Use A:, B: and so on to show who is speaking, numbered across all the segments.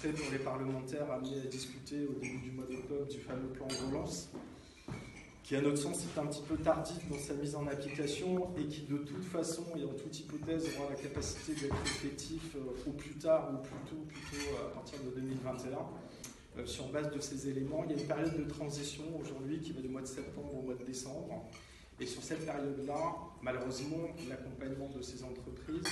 A: frustré pour les parlementaires amenés à discuter au début du mois d'octobre du fameux plan de relance, qui à notre sens est un petit peu tardif dans sa mise en application et qui de toute façon et en toute hypothèse aura la capacité d'être effectif au plus tard ou plutôt à partir de 2021. Sur base de ces éléments, il y a une période de transition aujourd'hui qui va du mois de septembre au mois de décembre. Et sur cette période-là, malheureusement, l'accompagnement de ces entreprises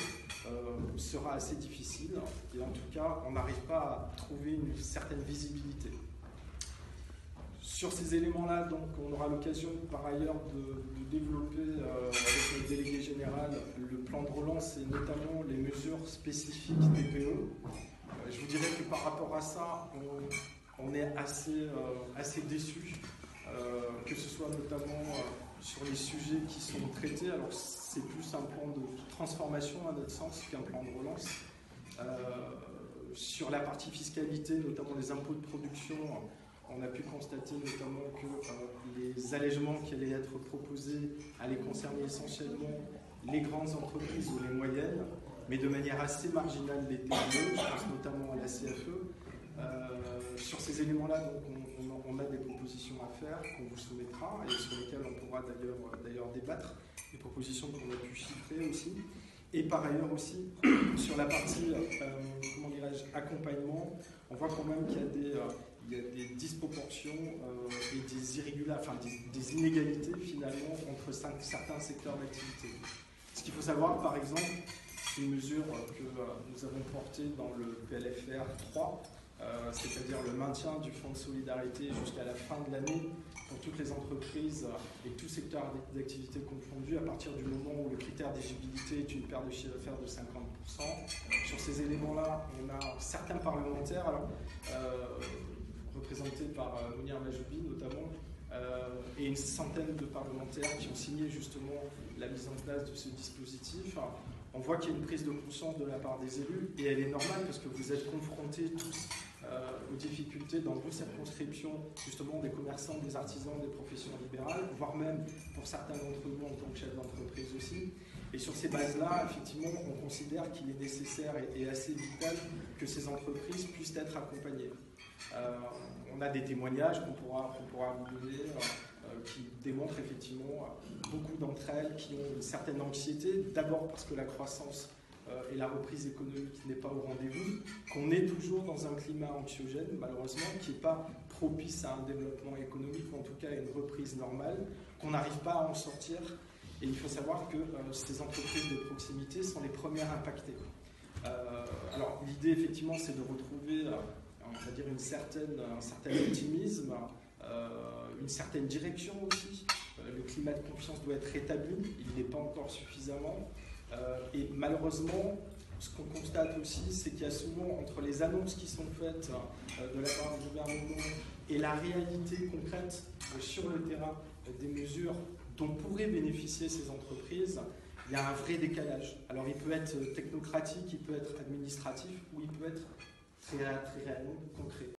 A: sera assez difficile. Et en tout cas, on n'arrive pas à trouver une certaine visibilité. Sur ces éléments-là, donc, on aura l'occasion par ailleurs de développer avec notre délégué général le plan de relance et notamment les mesures spécifiques des PE. Je vous dirais que par rapport à ça, on est assez déçus, que ce soit notamment sur les sujets qui sont traités. Alors c'est plus un plan de transformation à notre sens qu'un plan de relance. Sur la partie fiscalité, notamment les impôts de production, on a pu constater notamment que les allègements qui allaient être proposés allaient concerner essentiellement les grandes entreprises ou les moyennes, mais de manière assez marginale les TPE, je pense notamment à la CFE. Sur ces éléments-là, donc, on a des propositions à faire qu'on vous soumettra et sur lesquelles on pourra d'ailleurs débattre, des propositions qu'on a pu chiffrer aussi. Et par ailleurs aussi, sur la partie comment dirais-je, accompagnement, on voit quand même qu'il y a des disproportions et des inégalités finalement entre certains secteurs d'activité. Ce qu'il faut savoir, par exemple, c'est une mesure que nous avons portée dans le PLFR 3, c'est-à-dire le maintien du fonds de solidarité jusqu'à la fin de l'année pour toutes les entreprises et tout secteur d'activité confondu à partir du moment où le critère d'éligibilité est une perte de chiffre d'affaires de 50%. Sur ces éléments-là, on a certains parlementaires, représentés par Mounir Majoubi notamment, et une centaine de parlementaires qui ont signé justement la mise en place de ce dispositif. On voit qu'il y a une prise de conscience de la part des élus et elle est normale parce que vous êtes confrontés tous aux difficultés dans vos circonscriptions, justement des commerçants, des artisans, des professions libérales, voire même pour certains d'entre vous en tant que chef d'entreprise aussi. Et sur ces bases-là, effectivement, on considère qu'il est nécessaire et assez vital que ces entreprises puissent être accompagnées. On a des témoignages qu'on pourra vous donner qui démontrent effectivement beaucoup d'entre elles qui ont une certaine anxiété, d'abord parce que la croissance et la reprise économique n'est pas au rendez-vous, qu'on est toujours dans un climat anxiogène, malheureusement, qui n'est pas propice à un développement économique, ou en tout cas à une reprise normale, qu'on n'arrive pas à en sortir. Et il faut savoir que ces entreprises de proximité sont les premières impactées. Alors l'idée, effectivement, c'est de retrouver on va dire un certain optimisme, une certaine direction aussi. Le climat de confiance doit être rétabli, il n'est pas encore suffisamment. Et malheureusement, ce qu'on constate aussi, c'est qu'il y a souvent, entre les annonces qui sont faites de la part du gouvernement et la réalité concrète sur le terrain des mesures dont pourraient bénéficier ces entreprises, il y a un vrai décalage. Alors il peut être technocratique, il peut être administratif ou il peut être très réellement concret.